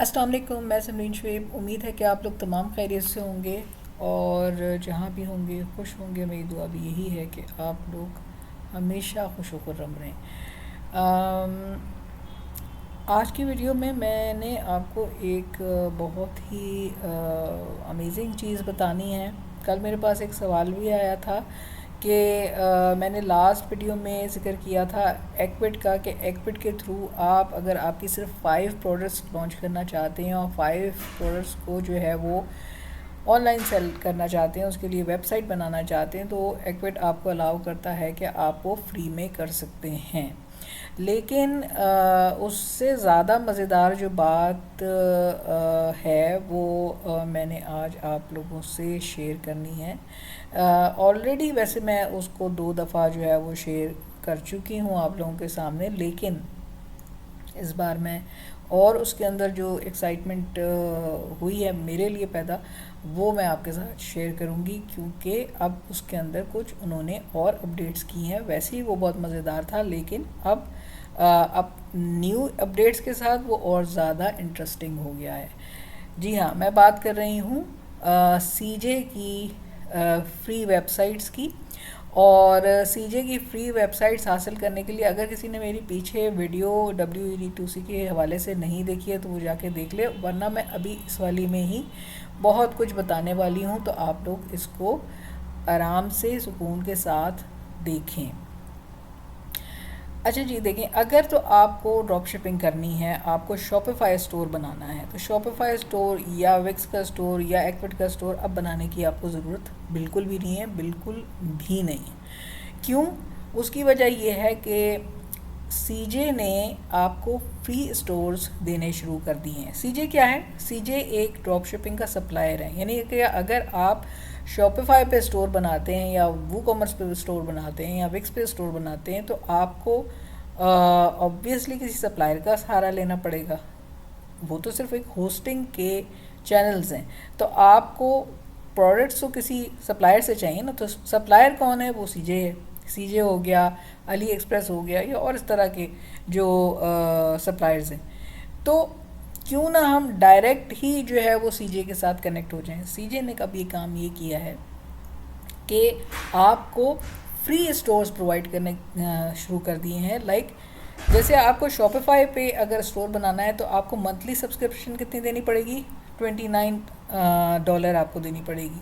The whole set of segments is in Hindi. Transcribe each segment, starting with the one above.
अस्सलाम वालेकुम। मैं सिमरीन शुएब। उम्मीद है कि आप लोग तमाम खैरियत से होंगे और जहाँ भी होंगे खुश होंगे। मेरी दुआ भी यही है कि आप लोग हमेशा खुश खुर्रम रहें। आज की वीडियो में मैंने आपको एक बहुत ही अमेजिंग चीज़ बतानी है। कल मेरे पास एक सवाल भी आया था कि मैंने लास्ट वीडियो में ज़िक्र किया था एक्विट का, कि एक्विट के थ्रू आप अगर आपकी सिर्फ 5 प्रोडक्ट्स लॉन्च करना चाहते हैं और 5 प्रोडक्ट्स को जो है वो ऑनलाइन सेल करना चाहते हैं, उसके लिए वेबसाइट बनाना चाहते हैं, तो एक्विट आपको अलाउ करता है कि आप वो फ्री में कर सकते हैं। लेकिन उससे ज़्यादा मज़ेदार जो बात है वो मैंने आज आप लोगों से शेयर करनी है। ऑलरेडी वैसे मैं उसको 2 दफ़ा जो है वो शेयर कर चुकी हूँ आप लोगों के सामने, लेकिन इस बार मैं और उसके अंदर जो एक्साइटमेंट हुई है मेरे लिए पैदा, वो मैं आपके साथ शेयर करूंगी, क्योंकि अब उसके अंदर कुछ उन्होंने और अपडेट्स की हैं। वैसे ही वो बहुत मज़ेदार था, लेकिन अब न्यू अपडेट्स के साथ वो और ज़्यादा इंटरेस्टिंग हो गया है। जी हाँ, मैं बात कर रही हूँ सीजे की फ्री वेबसाइट्स की। और सीजे की फ्री वेबसाइट्स हासिल करने के लिए अगर किसी ने मेरी पीछे वीडियो WED2C के हवाले से नहीं देखी है तो वो जाके देख ले, वरना मैं अभी इस वाली में ही बहुत कुछ बताने वाली हूँ, तो आप लोग इसको आराम से सुकून के साथ देखें। अच्छा जी, देखें, अगर तो आपको ड्रॉप शिपिंग करनी है, आपको शॉपिफाई स्टोर बनाना है, तो शॉपिफाई स्टोर या विक्स का स्टोर या एक्विट का स्टोर अब बनाने की आपको ज़रूरत बिल्कुल भी नहीं है, बिल्कुल भी नहीं है। क्यों? उसकी वजह यह है कि सीजे ने आपको फ्री स्टोर्स देने शुरू कर दिए हैं। सीजे क्या है? सीजे एक ड्रॉप शिपिंग का सप्लायर है, यानी कि अगर आप शॉपिफाई पे स्टोर बनाते हैं या वूकॉमर्स पे स्टोर बनाते हैं या विक्स पे स्टोर बनाते हैं, तो आपको ऑब्वियसली किसी सप्लायर का सहारा लेना पड़ेगा। वो तो सिर्फ एक होस्टिंग के चैनल्स हैं, तो आपको प्रोडक्ट्स तो किसी सप्लायर से चाहिए ना। तो सप्लायर कौन है? वो सीजे है। सीजे हो गया, अली एक्सप्रेस हो गया, या और इस तरह के जो सप्लायर्स हैं। तो क्यों ना हम डायरेक्ट ही जो है वो सीजे के साथ कनेक्ट हो जाएं। सीजे ने कब ये काम ये किया है कि आपको फ्री स्टोर्स प्रोवाइड करने शुरू कर दिए हैं। लाइक जैसे आपको शॉपिफाई पे अगर स्टोर बनाना है तो आपको मंथली सब्सक्रिप्शन कितनी देनी पड़ेगी? $29 आपको देनी पड़ेगी।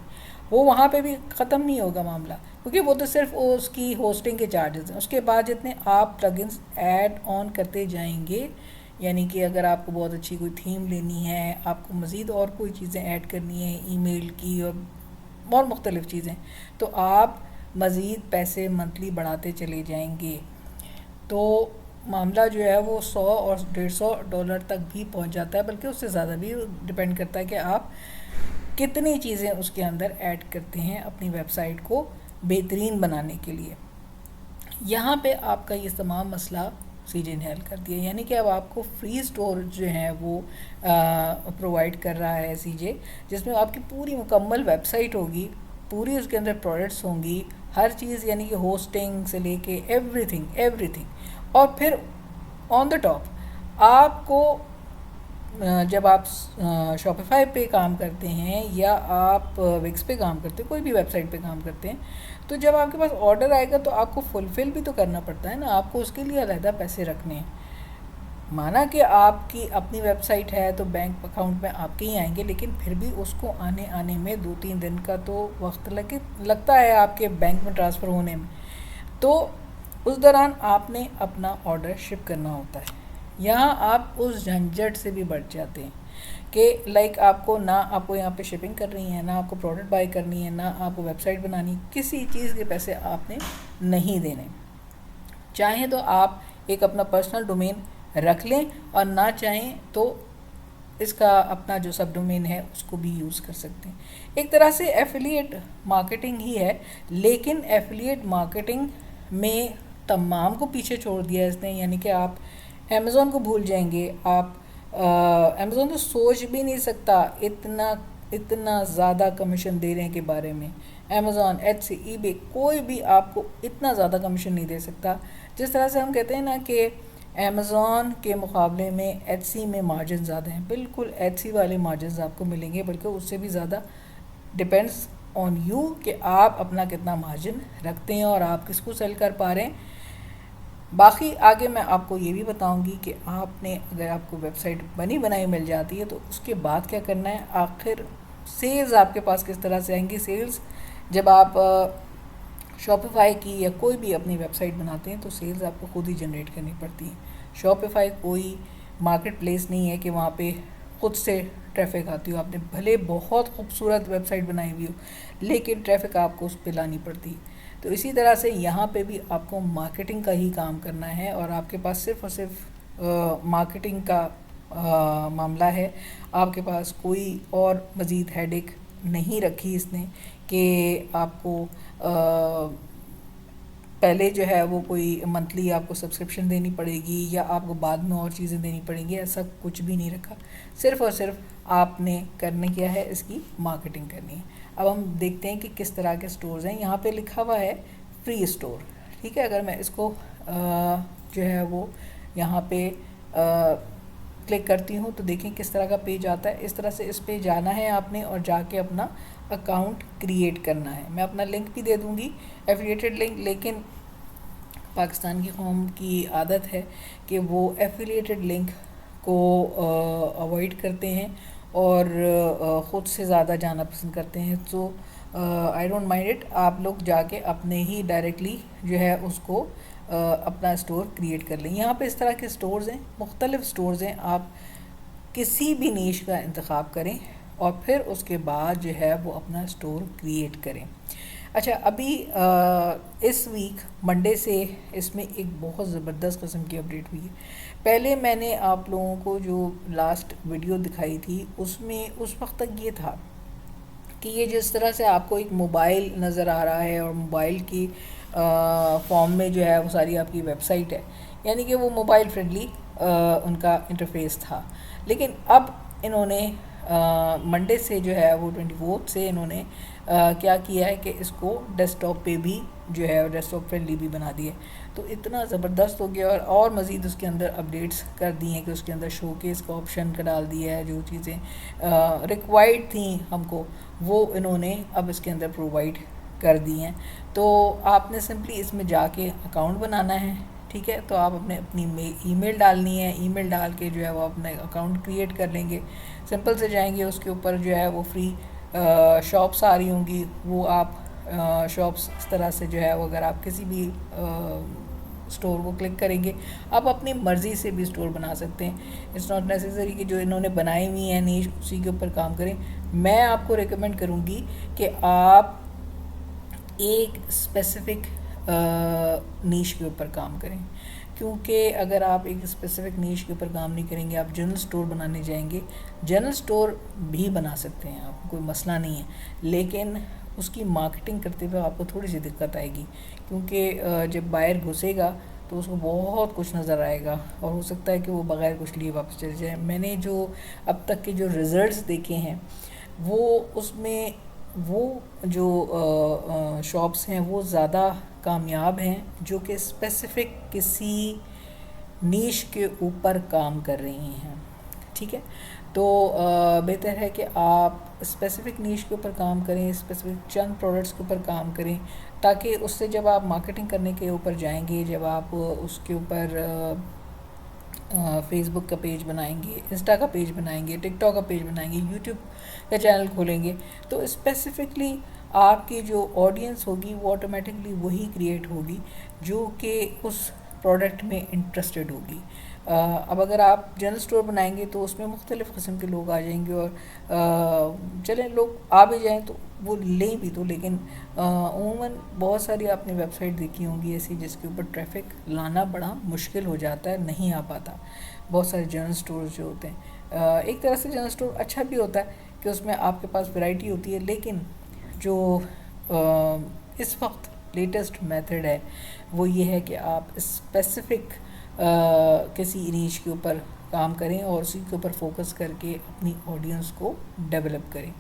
वो वहाँ पे भी ख़त्म नहीं होगा मामला, क्योंकि वो तो सिर्फ उसकी होस्टिंग के चार्जेस हैं। उसके बाद जितने आप प्लगइन्स ऐड ऑन करते जाएंगे, यानी कि अगर आपको बहुत अच्छी कोई थीम लेनी है, आपको मज़ीद और कोई चीज़ें ऐड करनी है ईमेल की और मुख्तलिफ़ चीज़ें, तो आप मज़ीद पैसे मंथली बढ़ाते चले जाएंगे। तो मामला जो है वो 100 और $150 तक भी पहुंच जाता है, बल्कि उससे ज़्यादा भी डिपेंड करता है कि आप कितनी चीज़ें उसके अंदर ऐड करते हैं अपनी वेबसाइट को बेहतरीन बनाने के लिए। यहाँ पे आपका ये तमाम मसला सीजे ने हल कर दिया, यानी कि अब आपको फ्री स्टोर जो है वो प्रोवाइड कर रहा है सीजे, जिसमें आपकी पूरी मुकम्मल वेबसाइट होगी, पूरी उसके अंदर प्रोडक्ट्स होंगी, हर चीज़, यानी कि होस्टिंग से लेके एवरीथिंग। और फिर ऑन द टॉप आपको जब आप शॉपिफाई पे काम करते हैं या आप विक्स पे काम करते हैं, कोई भी वेबसाइट पे काम करते हैं, तो जब आपके पास ऑर्डर आएगा तो आपको फुलफ़िल भी तो करना पड़ता है ना। आपको उसके लिए अलहदा पैसे रखने हैं। माना कि आपकी अपनी वेबसाइट है तो बैंक अकाउंट में आपके ही आएंगे, लेकिन फिर भी उसको आने में 2-3 दिन का तो वक्त लगता है आपके बैंक में ट्रांसफ़र होने में। तो उस दौरान आपने अपना ऑर्डर शिप करना होता है। यहाँ आप उस झंझट से भी बच जाते हैं कि लाइक आपको यहाँ पे शिपिंग कर रही है, ना आपको प्रोडक्ट बाय करनी है, ना आपको वेबसाइट बनानी, किसी चीज़ के पैसे आपने नहीं देने। चाहें तो आप एक अपना पर्सनल डोमेन रख लें और ना चाहें तो इसका अपना जो सब डोमेन है उसको भी यूज़ कर सकते हैं। एक तरह से एफिलिएट मार्केटिंग ही है, लेकिन एफिलिएट मार्केटिंग में तमाम को पीछे छोड़ दिया इसने। यानी कि आप अमेज़ॉन को भूल जाएंगे। आप अमेज़ॉन तो सोच भी नहीं सकता इतना ज़्यादा कमीशन दे रहे हैं के बारे में। अमेज़ॉन, एटसी, ईबे, कोई भी आपको इतना ज़्यादा कमीशन नहीं दे सकता। जिस तरह से हम कहते हैं ना कि अमेज़ॉन के मुकाबले में एटसी में मार्जिन ज़्यादा हैं, बिल्कुल एटसी वाले मार्जिन आपको मिलेंगे, बल्कि उससे भी ज़्यादा। डिपेंड्स ऑन यू कि आप अपना कितना मार्जिन रखते हैं और आप किसको सेल कर पा रहे हैं। बाकी आगे मैं आपको ये भी बताऊंगी कि आपने अगर आपको वेबसाइट बनी बनाई मिल जाती है तो उसके बाद क्या करना है, आखिर सेल्स आपके पास किस तरह से आएंगी। सेल्स जब आप शॉपिफाई की या कोई भी अपनी वेबसाइट बनाते हैं तो सेल्स आपको खुद ही जनरेट करनी पड़ती है। शॉपिफाई कोई मार्केट प्लेस नहीं है कि वहाँ पे खुद से ट्रैफिक आती हो। आपने भले बहुत खूबसूरत वेबसाइट बनाई हुई हो, लेकिन ट्रैफिक आपको उस पर लानी पड़ती है। तो इसी तरह से यहाँ पे भी आपको मार्केटिंग का ही काम करना है, और आपके पास सिर्फ़ और सिर्फ मार्केटिंग का मामला है। आपके पास कोई और मज़ीद हेडेक नहीं रखी इसने कि आपको पहले जो है वो कोई मंथली आपको सब्सक्रिप्शन देनी पड़ेगी या आपको बाद में और चीज़ें देनी पड़ेंगी, ऐसा कुछ भी नहीं रखा। सिर्फ़ और सिर्फ आपने करने क्या है, इसकी मार्केटिंग करनी है। अब हम देखते हैं कि किस तरह के स्टोर्स हैं। यहाँ पे लिखा हुआ है फ्री स्टोर, ठीक है। अगर मैं इसको जो है वो यहाँ पे क्लिक करती हूँ तो देखें किस तरह का पेज आता है। इस तरह से इस पे जाना है आपने और जाके अपना अकाउंट क्रिएट करना है। मैं अपना लिंक भी दे दूँगी, एफिलिएटेड लिंक, लेकिन पाकिस्तान की कौम की आदत है कि वो एफिलिएटेड लिंक को अवॉइड करते हैं और ख़ुद से ज़्यादा जाना पसंद करते हैं। तो आई डोंट माइंड इट, आप लोग जाके अपने ही डायरेक्टली जो है उसको अपना स्टोर क्रिएट कर लें। यहाँ पे इस तरह के स्टोर्स हैं, मुख्तलिफ स्टोर्स हैं। आप किसी भी नीश का इंतखाब करें और फिर उसके बाद जो है वो अपना स्टोर क्रिएट करें। अच्छा, अभी इस वीक मंडे से इसमें एक बहुत ज़बरदस्त किस्म की अपडेट हुई है। पहले मैंने आप लोगों को जो लास्ट वीडियो दिखाई थी उसमें उस वक्त तक ये था कि ये जिस तरह से आपको एक मोबाइल नज़र आ रहा है और मोबाइल की फॉर्म में जो है वो सारी आपकी वेबसाइट है, यानी कि वो मोबाइल फ्रेंडली उनका इंटरफेस था। लेकिन अब इन्होंने मंडे से जो है वो 24 से इन्होंने क्या किया है कि इसको डेस्कटॉप पे भी जो है डेस्कटॉप फ्रेंडली भी बना दिए। तो इतना ज़बरदस्त हो गया और मज़ीद उसके अंदर अपडेट्स कर दी हैं कि उसके अंदर शोकेस का ऑप्शन का डाल दिया है। जो चीज़ें रिक्वायर्ड थी हमको वो इन्होंने अब इसके अंदर प्रोवाइड कर दी हैं। तो आपने सिंपली इसमें जाके अकाउंट बनाना है, ठीक है। तो आप अपनी ईमेल डालनी है, ईमेल डाल के जो है वो अपना अकाउंट क्रिएट कर लेंगे। सिंपल से जाएंगे, उसके ऊपर जो है वो फ्री शॉप्स आ रही होंगी, वो आप शॉप्स इस तरह से जो है वो अगर आप किसी भी स्टोर को क्लिक करेंगे, आप अपनी मर्ज़ी से भी स्टोर बना सकते हैं। इट्स नॉट नेसेसरी कि जो इन्होंने बनाई हुई है नीश उसी के ऊपर काम करें। मैं आपको रिकमेंड करूँगी कि आप एक स्पेसिफ़िक नीश के ऊपर काम करें, क्योंकि अगर आप एक स्पेसिफ़िक नीश के ऊपर काम नहीं करेंगे, आप जनरल स्टोर बनाने जाएंगे। जनरल स्टोर भी बना सकते हैं आप, कोई मसला नहीं है, लेकिन उसकी मार्केटिंग करते हुए आपको थोड़ी सी दिक्कत आएगी, क्योंकि जब बायर घुसेगा तो उसको बहुत कुछ नज़र आएगा और हो सकता है कि वो बग़ैर कुछ लिए वापस चले जाए। मैंने जो अब तक के जो रिज़ल्ट्स देखे हैं वो उसमें वो जो शॉप्स हैं वो ज़्यादा कामयाब हैं जो कि स्पेसिफ़िक किसी नीश के ऊपर काम कर रही हैं, ठीक है। तो बेहतर है कि आप स्पेसिफ़िक नीश के ऊपर काम करें, स्पेसिफ़िक चंद प्रोडक्ट्स के ऊपर काम करें, ताकि उससे जब आप मार्केटिंग करने के ऊपर जाएंगे, जब आप उसके ऊपर फेसबुक का पेज बनाएंगे, इंस्टा का पेज बनाएंगे, टिकटॉक का पेज बनाएंगे, यूट्यूब का चैनल खोलेंगे, तो स्पेसिफ़िकली आपकी जो ऑडियंस होगी वो ऑटोमेटिकली वही क्रिएट होगी जो कि उस प्रोडक्ट में इंटरेस्टेड होगी। अब अगर आप जनरल स्टोर बनाएंगे तो उसमें मुख्तलिफ़ किस्म के लोग आ जाएंगे और चलें लोग आ भी जाएं तो वो लें भी तो, लेकिन उमूमन बहुत सारी आपने वेबसाइट देखी होंगी ऐसी जिसके ऊपर ट्रैफिक लाना बड़ा मुश्किल हो जाता है, नहीं आ पाता। बहुत सारे जनरल स्टोर्स जो होते हैं, एक तरह से जनरल स्टोर अच्छा भी होता है कि उसमें आपके पास वैरायटी होती है, लेकिन जो इस वक्त लेटेस्ट मेथड है वो ये है कि आप स्पेसिफ़िक किसी नीश के ऊपर काम करें और उसी के ऊपर फोकस करके अपनी ऑडियंस को डेवलप करें।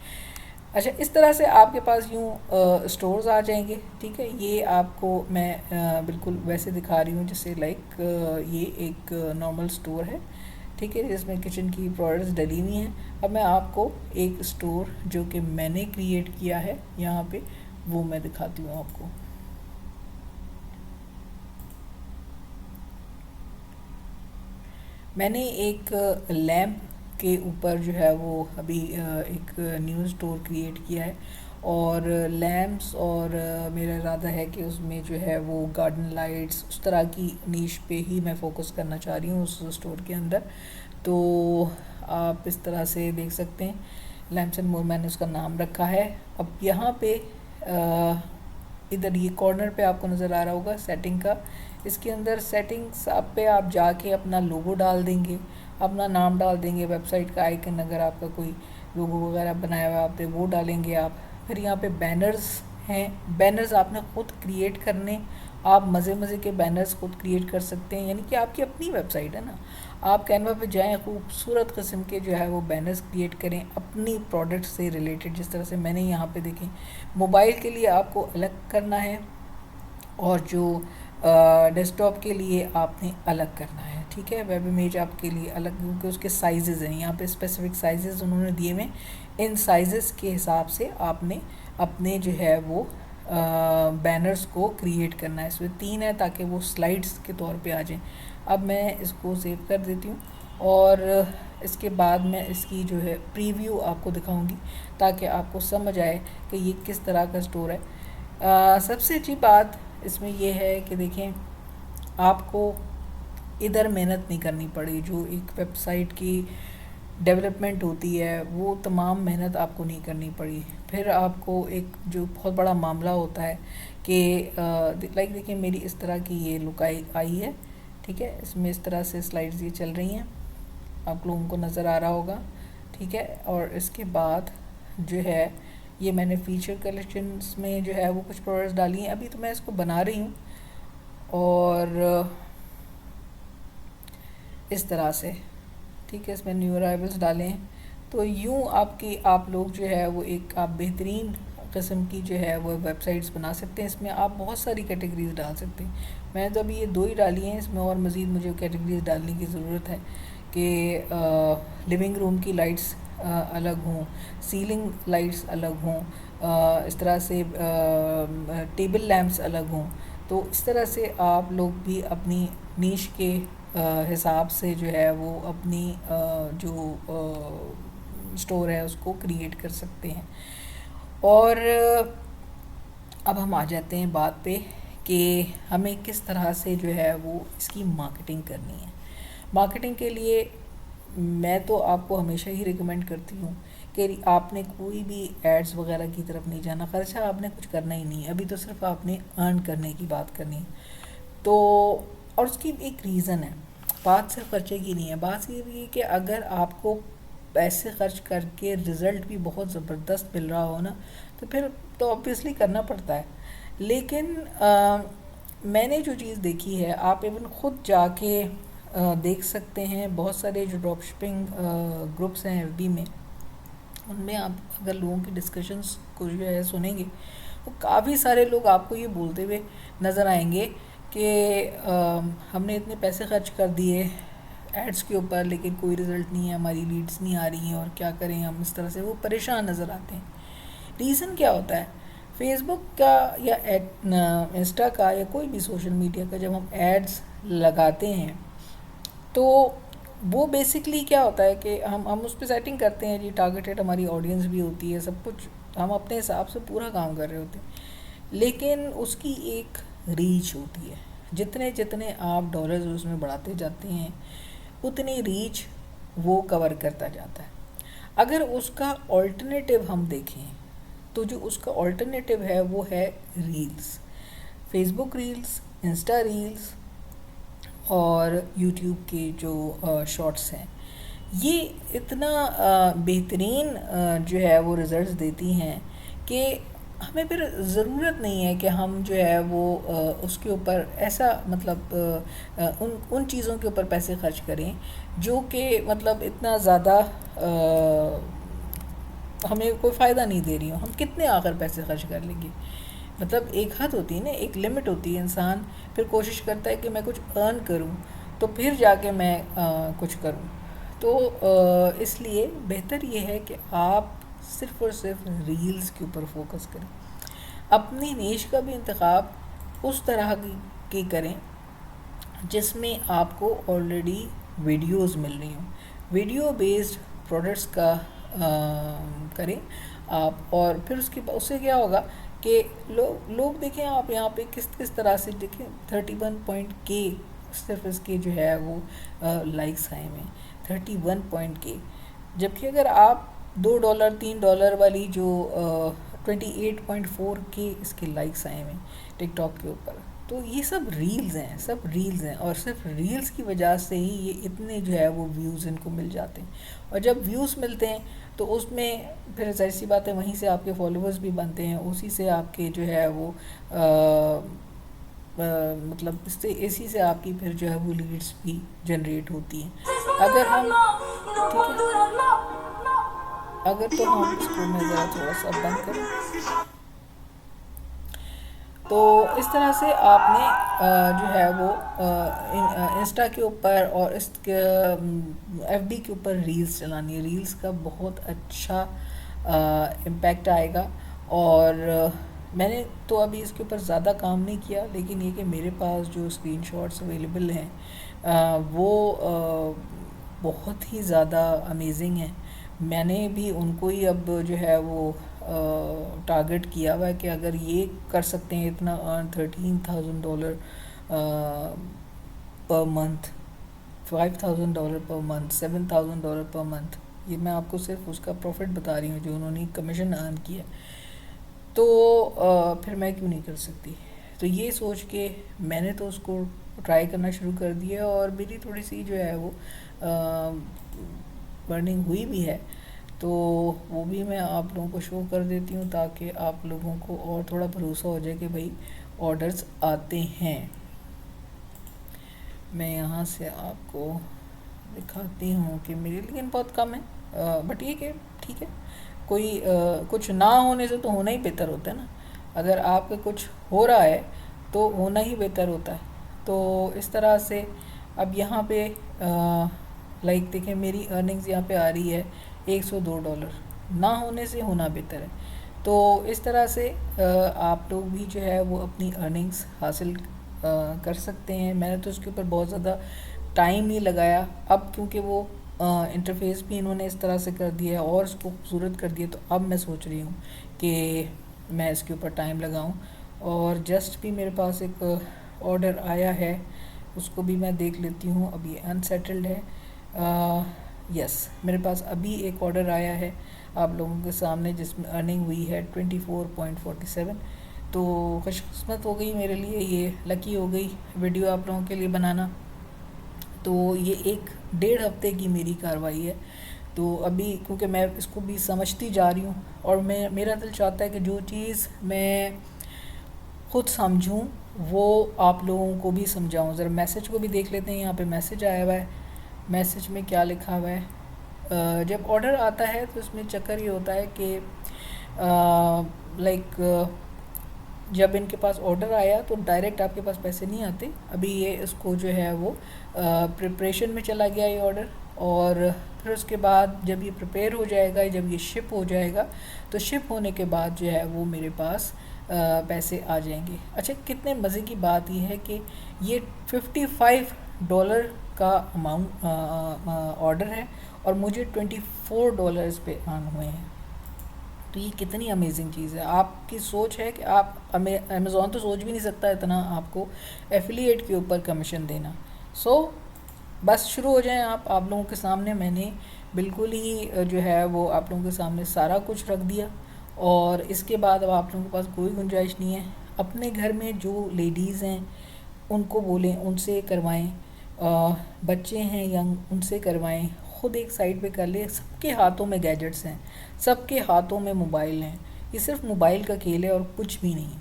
अच्छा, इस तरह से आपके पास यूँ स्टोर्स आ जाएंगे। ठीक है, ये आपको मैं बिल्कुल वैसे दिखा रही हूँ जैसे लाइक ये एक नॉर्मल स्टोर है। ठीक है, जिसमें किचन की प्रोडक्ट्स डली हुई हैं। अब मैं आपको एक स्टोर जो कि मैंने क्रिएट किया है यहाँ पे, वो मैं दिखाती हूँ आपको। मैंने एक लैम्प के ऊपर जो है वो अभी एक न्यू स्टोर क्रिएट किया है, और लैम्प्स, और मेरा इरादा है कि उसमें जो है वो गार्डन लाइट्स उस तरह की नीश पे ही मैं फ़ोकस करना चाह रही हूँ उस स्टोर के अंदर। तो आप इस तरह से देख सकते हैं, लैम्प्स एंड मोर मैंने उसका नाम रखा है। अब यहाँ पे इधर ये कॉर्नर पे आपको नज़र आ रहा होगा सेटिंग का, इसके अंदर सेटिंग्स आप पे आप जाके अपना लोगो डाल देंगे, अपना नाम डाल देंगे, वेबसाइट का आइकन अगर आपका कोई लोगो वगैरह बनाया हुआ है आपने वो डालेंगे आप। फिर यहाँ पे बैनर्स हैं, बैनर्स आपने ख़ुद क्रिएट करने, आप मज़े मज़े के बैनर्स खुद क्रिएट कर सकते हैं, यानी कि आपकी अपनी वेबसाइट है ना। आप कैनवा पे जाएं, खूबसूरत किस्म के जो है वो बैनर्स क्रिएट करें अपनी प्रोडक्ट से रिलेटेड, जिस तरह से मैंने यहाँ पे देखें मोबाइल के लिए आपको अलग करना है, और जो डेस्कटॉप के लिए आपने अलग करना है। ठीक है, वेब इमेज आपके लिए अलग, क्योंकि उसके साइजेज़ हैं यहाँ पे, स्पेसिफिक साइजेज़ उन्होंने दिए हुए। इन साइजेस के हिसाब से आपने अपने जो है वो बैनर्स को क्रिएट करना है। इसमें 3 है ताकि वो स्लाइड्स के तौर पे आ जाएं। अब मैं इसको सेव कर देती हूँ, और इसके बाद मैं इसकी जो है प्रीव्यू आपको दिखाऊंगी ताकि आपको समझ आए कि ये किस तरह का स्टोर है। सबसे अच्छी बात इसमें ये है कि देखें, आपको इधर मेहनत नहीं करनी पड़ी। जो एक वेबसाइट की डेवलपमेंट होती है वो तमाम मेहनत आपको नहीं करनी पड़ी। फिर आपको एक जो बहुत बड़ा मामला होता है कि लाइक देखिए मेरी इस तरह की ये लुक आई है। ठीक है, इसमें इस तरह से स्लाइड्स ये चल रही हैं, आप लोगों को नज़र आ रहा होगा। ठीक है, और इसके बाद जो है ये मैंने फ़ीचर कलेक्शंस में जो है वो कुछ प्रोडक्ट्स डाली हैं। अभी तो मैं इसको बना रही हूँ, और इस तरह से। ठीक है, इसमें न्यू अराइवल्स डाले हैं। तो यूँ आप लोग जो है वो एक आप बेहतरीन किस्म की जो है वो वेबसाइट्स बना सकते हैं। इसमें आप बहुत सारी कैटेगरीज डाल सकते हैं। मैंने तो अभी ये 2 ही डाली हैं, इसमें और मज़ीद मुझे कैटेगरीज डालने की ज़रूरत है कि लिविंग रूम की लाइट्स अलग हों, सीलिंग लाइट्स अलग हों, इस तरह से टेबल लैम्प्स अलग हों। तो इस तरह से आप लोग भी अपनी नीश के हिसाब से जो है वो अपनी जो स्टोर है उसको क्रिएट कर सकते हैं। और अब हम आ जाते हैं बात पे कि हमें किस तरह से जो है वो इसकी मार्केटिंग करनी है। मार्केटिंग के लिए मैं तो आपको हमेशा ही रिकमेंड करती हूँ कि आपने कोई भी एड्स वगैरह की तरफ नहीं जाना, खर्चा आपने कुछ करना ही नहीं है, अभी तो सिर्फ आपने अर्न करने की बात करनी है। तो और उसकी एक रीज़न है, बात सिर्फ खर्चे की नहीं है, बात ये भी है कि अगर आपको पैसे खर्च करके रिज़ल्ट भी बहुत ज़बरदस्त मिल रहा हो ना, तो फिर तो ऑब्वियसली करना पड़ता है। लेकिन मैंने जो चीज़ देखी है, आप इवन ख़ुद जाके देख सकते हैं, बहुत सारे जो ड्रॉप शिपिंग ग्रुप्स हैं एफबी में, उनमें आप अगर लोगों की डिस्कशंस को जो है सुनेंगे, तो काफ़ी सारे लोग आपको ये बोलते हुए नज़र आएंगे कि हमने इतने पैसे खर्च कर दिए एड्स के ऊपर लेकिन कोई रिज़ल्ट नहीं है, हमारी लीड्स नहीं आ रही हैं, और क्या करें हम। इस तरह से वो परेशान नज़र आते हैं। रीज़न क्या होता है, फेसबुक का या इंस्टा का या कोई भी सोशल मीडिया का जब हम एड्स लगाते हैं तो वो बेसिकली क्या होता है कि हम उस पर सेटिंग करते हैं जी, टारगेटेड हमारी ऑडियंस भी होती है, सब कुछ हम अपने हिसाब से पूरा काम कर रहे होते हैं, लेकिन उसकी एक रीच होती है। जितने जितने आप डॉलर्स उसमें बढ़ाते जाते हैं उतनी रीच वो कवर करता जाता है। अगर उसका ऑल्टरनेटिव हम देखें तो जो उसका ऑल्टरनेटिव है वो है reels, Facebook reels, Insta reels और यूट्यूब के जो शॉर्ट्स हैं। ये इतना बेहतरीन जो है वो रिज़ल्ट्स देती हैं कि हमें फिर ज़रूरत नहीं है कि हम जो है वो उसके ऊपर ऐसा मतलब उन चीज़ों के ऊपर पैसे खर्च करें जो कि मतलब इतना ज़्यादा हमें कोई फ़ायदा नहीं दे रही हो, हम कितने आकर पैसे खर्च कर लेंगे। मतलब एक हद होती है ना, एक लिमिट होती है। इंसान फिर कोशिश करता है कि मैं कुछ अर्न करूं तो फिर जाके मैं कुछ करूं। तो इसलिए बेहतर ये है कि आप सिर्फ़ और सिर्फ रील्स के ऊपर फोकस करें। अपनी नीश का भी इंतखाब उस तरह की करें जिसमें आपको ऑलरेडी वीडियोस मिल रही हों। वीडियो बेस्ड प्रोडक्ट्स का करें आप। और फिर उससे क्या होगा कि लोग देखें आप यहाँ पे किस किस तरह से देखें 31 पॉइंट के सिर्फ इसके जो है वो लाइक्स आए हुए हैं, 31 पॉइंट के। जबकि अगर आप $2 $3 वाली जो 28.4 के इसके लाइक्स आए हुए हैं टिकटॉक के ऊपर, तो ये सब रील्स हैं, सब रील्स हैं। और सिर्फ रील्स की वजह से ही ये इतने जो है वो व्यूज़ इनको मिल जाते हैं। और जब व्यूज़ मिलते हैं तो उसमें फिर जाहिर सी बात है वहीं से आपके फॉलोअर्स भी बनते हैं, उसी से आपके जो है वो मतलब इससे इसी से आपकी फिर जो है वो लीड्स भी जनरेट होती हैं। अगर हम ठीक है, अगर तो हम इसको मैं ज़रा थोड़ा सा बंद करूँ। तो इस तरह से आपने जो है वो इंस्टा के ऊपर और इस एफबी के ऊपर रील्स चलानी है। रील्स का बहुत अच्छा इम्पैक्ट आएगा। और मैंने तो अभी इसके ऊपर ज़्यादा काम नहीं किया, लेकिन ये कि मेरे पास जो स्क्रीनशॉट्स अवेलेबल हैं वो बहुत ही ज़्यादा अमेजिंग हैं। मैंने भी उनको ही अब जो है वो टारगेट किया हुआ है कि अगर ये कर सकते हैं इतना earn $13,000 per month, $5,000 per month, $7,000 per month. ये मैं आपको सिर्फ उसका प्रॉफिट बता रही हूँ जो उन्होंने कमीशन अर्न किया। तो फिर मैं क्यों नहीं कर सकती। तो ये सोच के मैंने तो उसको ट्राई करना शुरू कर दिया और मेरी थोड़ी सी जो है वो बर्निंग हुई भी है। तो वो भी मैं आप लोगों को शो कर देती हूँ ताकि आप लोगों को और थोड़ा भरोसा हो जाए कि भाई ऑर्डर्स आते हैं। मैं यहाँ से आपको दिखाती हूँ कि मेरे लिए बहुत कम है, बट ये कि ठीक है, कोई कुछ ना होने से तो होना ही बेहतर होता है ना। अगर आपके कुछ हो रहा है तो होना ही बेहतर होता है। तो इस तरह से अब यहाँ पे लाइक देखें मेरी अर्निंग्स यहाँ पे आ रही है $102, ना होने से होना बेहतर है। तो इस तरह से आप लोग भी जो है वो अपनी अर्निंग्स हासिल कर सकते हैं। मैंने तो इसके ऊपर बहुत ज़्यादा टाइम नहीं लगाया, अब क्योंकि वो इंटरफेस भी इन्होंने इस तरह से कर दिया है और इसको खूबसूरत कर दिया, तो अब मैं सोच रही हूँ कि मैं इसके ऊपर टाइम लगाऊँ। और जस्ट भी मेरे पास एक ऑर्डर आया है, उसको भी मैं देख लेती हूँ। अब ये अनसेटल्ड है। यस, मेरे पास अभी एक ऑर्डर आया है आप लोगों के सामने जिसमें अर्निंग हुई है 24.47। तो खुशकिस्मत हो गई मेरे लिए, ये लकी हो गई वीडियो आप लोगों के लिए बनाना। तो ये 1-1.5 हफ्ते की मेरी कार्रवाई है। तो अभी क्योंकि मैं इसको भी समझती जा रही हूँ और मेरा दिल चाहता है कि जो चीज़ मैं खुद समझूं वो आप लोगों को भी समझाऊं। ज़रा मैसेज को भी देख लेते हैं, यहाँ पे मैसेज आया हुआ है। मैसेज में क्या लिखा हुआ है, जब ऑर्डर आता है तो उसमें चक्कर ये होता है कि लाइक जब इनके पास ऑर्डर आया तो डायरेक्ट आपके पास पैसे नहीं आते। अभी ये इसको जो है वो प्रिपरेशन में चला गया ये ऑर्डर, और फिर उसके बाद जब ये प्रिपेयर हो जाएगा, जब ये शिप हो जाएगा, तो शिप होने के बाद जो है वो मेरे पास पैसे आ जाएंगे। अच्छा, कितने मज़े की बात ये है कि ये $55 का अमाउंट ऑर्डर है और मुझे $24 पे अर्न हुए हैं। तो ये कितनी अमेजिंग चीज़ है। आपकी सोच है कि आप अमेज़ॉन तो सोच भी नहीं सकता इतना आपको एफिलिएट के ऊपर कमीशन देना। सो बस शुरू हो जाएं आप लोगों के सामने मैंने बिल्कुल ही जो है वो आप लोगों के सामने सारा कुछ रख दिया। और इसके बाद अब आप लोगों के पास कोई गुंजाइश नहीं है। अपने घर में जो लेडीज़ हैं उनको बोलें, उनसे करवाएं, बच्चे हैं यंग उनसे करवाएं, ख़ुद एक साइड पे कर ले। सबके हाथों में गैजेट्स हैं, सबके हाथों में मोबाइल हैं। ये सिर्फ मोबाइल का खेल है और कुछ भी नहीं।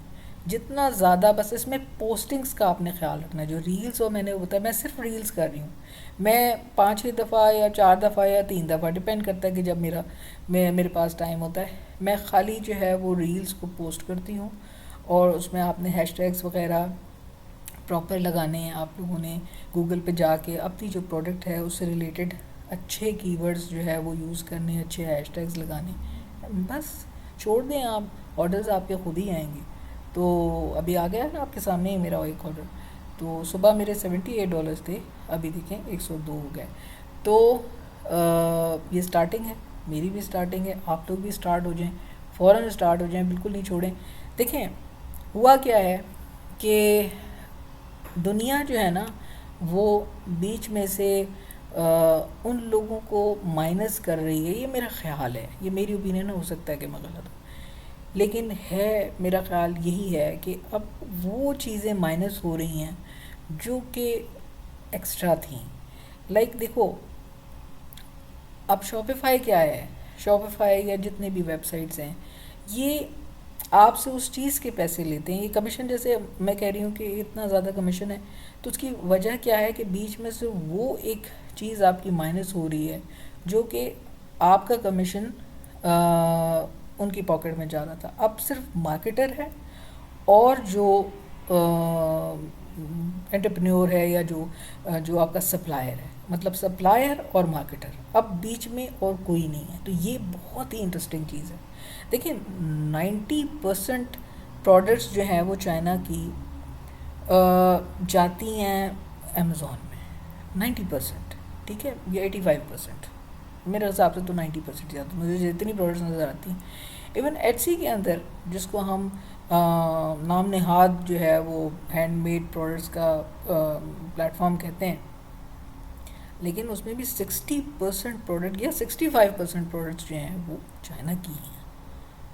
जितना ज़्यादा, बस इसमें पोस्टिंग्स का आपने ख्याल रखना है। जो रील्स और मैंने बताया, मैं सिर्फ रील्स कर रही हूँ। मैं 5-6 दफ़ा या 4 दफ़ा या 3 दफ़ा, डिपेंड करता है कि जब मेरे पास टाइम होता है, मैं ख़ाली जो है वो रील्स को पोस्ट करती हूँ। और उसमें आपने हैशटैग्स वगैरह प्रॉपर लगाने हैं। आप लोगों ने गूगल पे जाके अपनी जो प्रोडक्ट है उससे रिलेटेड अच्छे कीवर्ड्स जो है वो यूज़ करने, अच्छे हैशटैग्स लगाने, बस छोड़ दें आप, ऑर्डर्स आपके खुद ही आएंगे। तो अभी आ गया ना आपके सामने ही मेरा एक ऑर्डर। तो सुबह मेरे $78 थे, अभी देखें 102 हो गए। तो ये स्टार्टिंग है, मेरी भी स्टार्टिंग है, आप लोग भी स्टार्ट हो जाएं, फ़ौरन स्टार्ट हो जाएं, बिल्कुल नहीं छोड़ें। देखें हुआ क्या है कि दुनिया जो है ना वो बीच में से उन लोगों को माइनस कर रही है, ये मेरा ख़्याल है, ये मेरी ओपिनियन हो सकता है कि मैं गलत हूँ, लेकिन है मेरा ख़्याल यही है कि अब वो चीज़ें माइनस हो रही हैं जो कि एक्स्ट्रा थी। लाइक देखो, अब शॉपिफाई क्या है, शॉपिफाई या जितने भी वेबसाइट्स हैं, ये आपसे उस चीज़ के पैसे लेते हैं। ये कमीशन, जैसे मैं कह रही हूँ कि इतना ज़्यादा कमीशन है, तो उसकी वजह क्या है कि बीच में से वो एक चीज़ आपकी माइनस हो रही है जो कि आपका कमीशन उनकी पॉकेट में जा रहा था। अब सिर्फ मार्केटर है और जो एंटरप्रेन्योर है या जो आपका सप्लायर है, मतलब सप्लायर और मार्केटर, अब बीच में और कोई नहीं है। तो ये बहुत ही इंटरेस्टिंग चीज़ है। देखिए 90% प्रोडक्ट्स जो हैं वो चाइना की जाती हैं अमेज़ॉन में, 90%, ठीक है, या 85%, मेरे हिसाब से तो 90% जाती, मुझे जितनी प्रोडक्ट्स नज़र आती हैं। इवन एटसी के अंदर, जिसको हम नाम नेहाद जो है वो हैंडमेड प्रोडक्ट्स का प्लेटफॉर्म कहते हैं, लेकिन उसमें भी 60% प्रोडक्ट या 65% प्रोडक्ट्स जो हैं वो चाइना की हैं।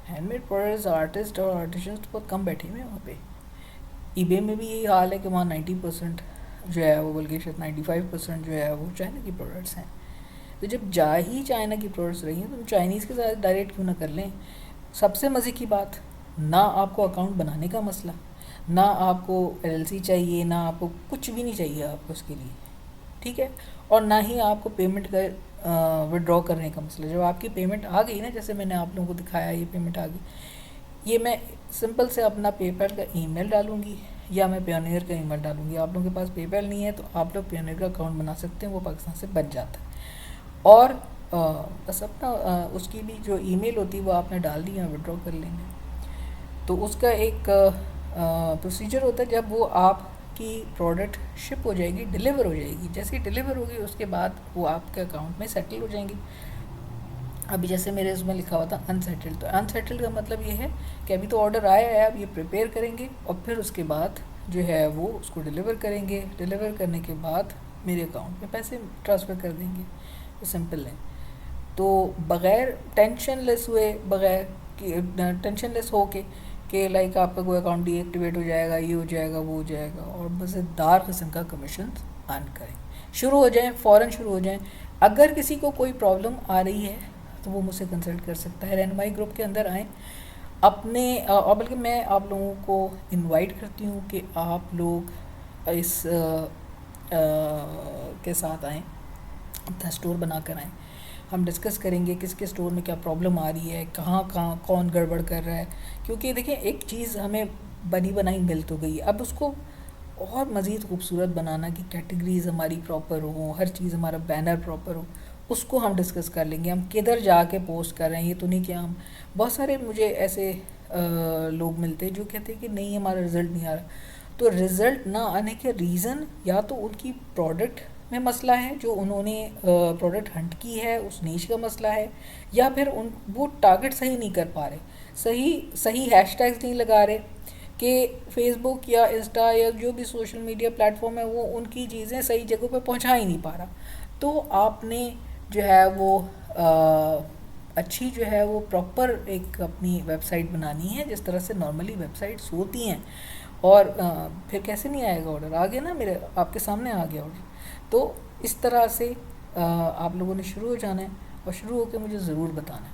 हैंडमेड प्रोडक्ट्स, आर्टिस्ट और आर्टिशंस तो बहुत कम बैठे हुए हैं वहाँ पे। ईबे में भी यही हाल है कि वहाँ 90% जो है वो, बल्कि शायद 95% जो है वो चाइना की प्रोडक्ट्स हैं। तो जब जा ही चाइना की प्रोडक्ट्स रही हैं तो हम चाइनीज़ के साथ डायरेक्ट क्यों ना कर लें। सबसे मज़े की बात, ना आपको अकाउंट बनाने का मसला, ना आपको एलएलसी चाहिए, ना आपको कुछ भी नहीं चाहिए आपको उसके लिए, ठीक है। और ना ही आपको पेमेंट का विड्रॉ करने का मसला। जब आपकी पेमेंट आ गई ना, जैसे मैंने आप लोगों को दिखाया, ये पेमेंट आ गई, ये मैं सिंपल से अपना पेपैल का ईमेल डालूंगी या मैं पेयोनियर का ईमेल डालूंगी। आप लोगों के पास पेपैल नहीं है तो आप लोग पेयोनियर का अकाउंट बना सकते हैं, वो पाकिस्तान से बन जाता है। और बस अपना उसकी भी जो ईमेल होती है वो आपने डाल दी है, विड्रॉ कर लेंगे। तो उसका एक प्रोसीजर होता है, जब वो आपकी प्रोडक्ट शिप हो जाएगी, डिलीवर हो जाएगी, जैसे ही डिलीवर होगी उसके बाद वो आपके अकाउंट में सेटल हो जाएंगी। अभी जैसे मेरे उसमें लिखा हुआ था अनसेटल्ड, तो अनसेटल्ड का मतलब ये है कि अभी तो ऑर्डर आया है, अब ये प्रिपेयर करेंगे और फिर उसके बाद जो है वो उसको डिलीवर करेंगे। डिलीवर करने के बाद मेरे अकाउंट में पैसे ट्रांसफ़र कर देंगे। तो सिंपल है। तो बग़ैर टेंशन लेस हुए, बग़ैर टेंशन लेस हो के लाइक आपका कोई अकाउंट डीएक्टिवेट हो जाएगा, ये हो जाएगा, वो हो जाएगा, और मज़ेदार किस्म का कमीशन अर्न करें, शुरू हो जाएं, फ़ौरन शुरू हो जाएं। अगर किसी को कोई प्रॉब्लम आ रही है तो वो मुझसे कंसल्ट कर सकता है। रहनुमाई ग्रुप के अंदर आएँ अपने, और बल्कि मैं आप लोगों को इनवाइट करती हूँ कि आप लोग इस के साथ आएँ, अपना स्टोर बना कर आएँ। हम डिस्कस करेंगे किसके स्टोर में क्या प्रॉब्लम आ रही है, कहाँ कहाँ कौन गड़बड़ कर रहा है। क्योंकि देखिए एक चीज़ हमें बनी बनाई मिल तो गई, अब उसको और मज़ीद खूबसूरत बनाना कि कैटेगरीज़ हमारी प्रॉपर हो, हर चीज़ हमारा बैनर प्रॉपर हो, उसको हम डिस्कस कर लेंगे। हम किधर जाके पोस्ट कर रहे हैं, ये तो नहीं कि हम, बहुत सारे मुझे ऐसे लोग मिलते हैं जो कहते हैं कि नहीं हमारा रिज़ल्ट नहीं आ रहा। तो रिज़ल्ट ना आने के रीज़न या तो उनकी प्रोडक्ट में मसला है, जो उन्होंने प्रोडक्ट हंट की है उस नीश का मसला है, या फिर वो टारगेट सही नहीं कर पा रहे, सही हैशटैग्स नहीं लगा रहे, कि फेसबुक या इंस्टा या जो भी सोशल मीडिया प्लेटफॉर्म है वो उनकी चीज़ें सही जगहों पे पहुंचा ही नहीं पा रहा। तो आपने जो है वो अच्छी जो है वो प्रॉपर एक अपनी वेबसाइट बनानी है, जिस तरह से नॉर्मली वेबसाइट्स होती हैं। और फिर कैसे नहीं आएगा ऑर्डर, आ गया ना, मेरे आपके सामने आ गया ऑर्डर। तो इस तरह से आप लोगों ने शुरू हो जाना है, और शुरू होकर मुझे ज़रूर बताना है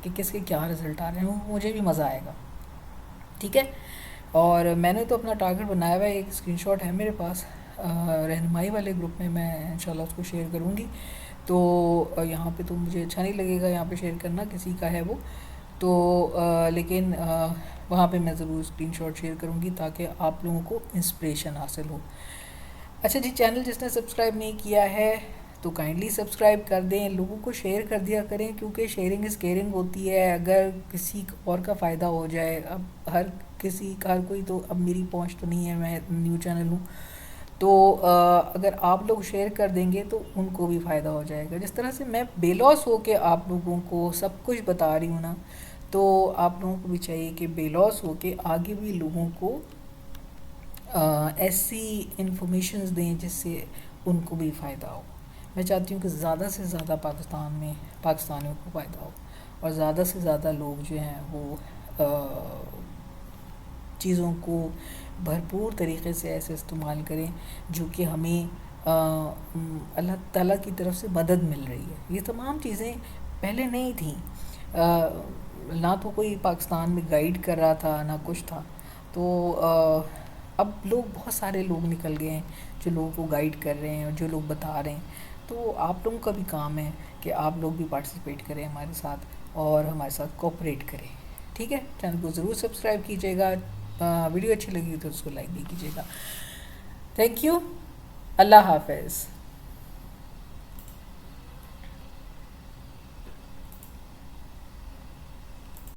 कि किसके क्या रिज़ल्ट आ रहे हैं, मुझे भी मज़ा आएगा, ठीक है। और मैंने तो अपना टारगेट बनाया हुआ है, एक स्क्रीनशॉट है मेरे पास, रहनुमाई वाले ग्रुप में मैं इंशाल्लाह उसको शेयर करूँगी। तो यहाँ पे तो मुझे अच्छा नहीं लगेगा यहाँ पे शेयर करना, किसी का है वो तो लेकिन वहाँ पे मैं ज़रूर स्क्रीनशॉट शेयर करूँगी ताकि आप लोगों को इंस्पिरेशन हासिल हो। अच्छा जी, चैनल जिसने सब्सक्राइब नहीं किया है तो काइंडली सब्सक्राइब कर दें, लोगों को शेयर कर दिया करें, क्योंकि शेयरिंग इज़ केयरिंग होती है। अगर किसी और का फ़ायदा हो जाए, अब हर कोई तो, अब मेरी पहुंच तो नहीं है, मैं न्यू चैनल हूँ, तो अगर आप लोग शेयर कर देंगे तो उनको भी फ़ायदा हो जाएगा। जिस तरह से मैं बेलॉस हो के आप लोगों को सब कुछ बता रही हूँ ना, तो आप लोगों को भी चाहिए कि बेलॉस हो के आगे भी लोगों को ऐसी इंफॉर्मेशंस दें जिससे उनको भी फ़ायदा हो। मैं चाहती हूँ कि ज़्यादा से ज़्यादा पाकिस्तान में पाकिस्तानियों को फ़ायदा हो और ज़्यादा से ज़्यादा लोग जो हैं वो चीज़ों को भरपूर तरीक़े से ऐसे इस्तेमाल करें जो कि हमें अल्लाह ताला की तरफ से मदद मिल रही है। ये तमाम चीज़ें पहले नहीं थी, ना तो कोई पाकिस्तान में गाइड कर रहा था ना कुछ था। तो अब लोग, बहुत सारे लोग निकल गए हैं जो लोगों को गाइड कर रहे हैं और जो लोग बता रहे हैं। तो आप लोगों का भी काम है कि आप लोग भी पार्टिसिपेट करें हमारे साथ और हमारे साथ कोऑपरेट करें। ठीक है, चैनल को ज़रूर सब्सक्राइब कीजिएगा, वीडियो अच्छी लगी तो उसको लाइक भी कीजिएगा। थैंक यू, अल्लाह हाफ़िज़।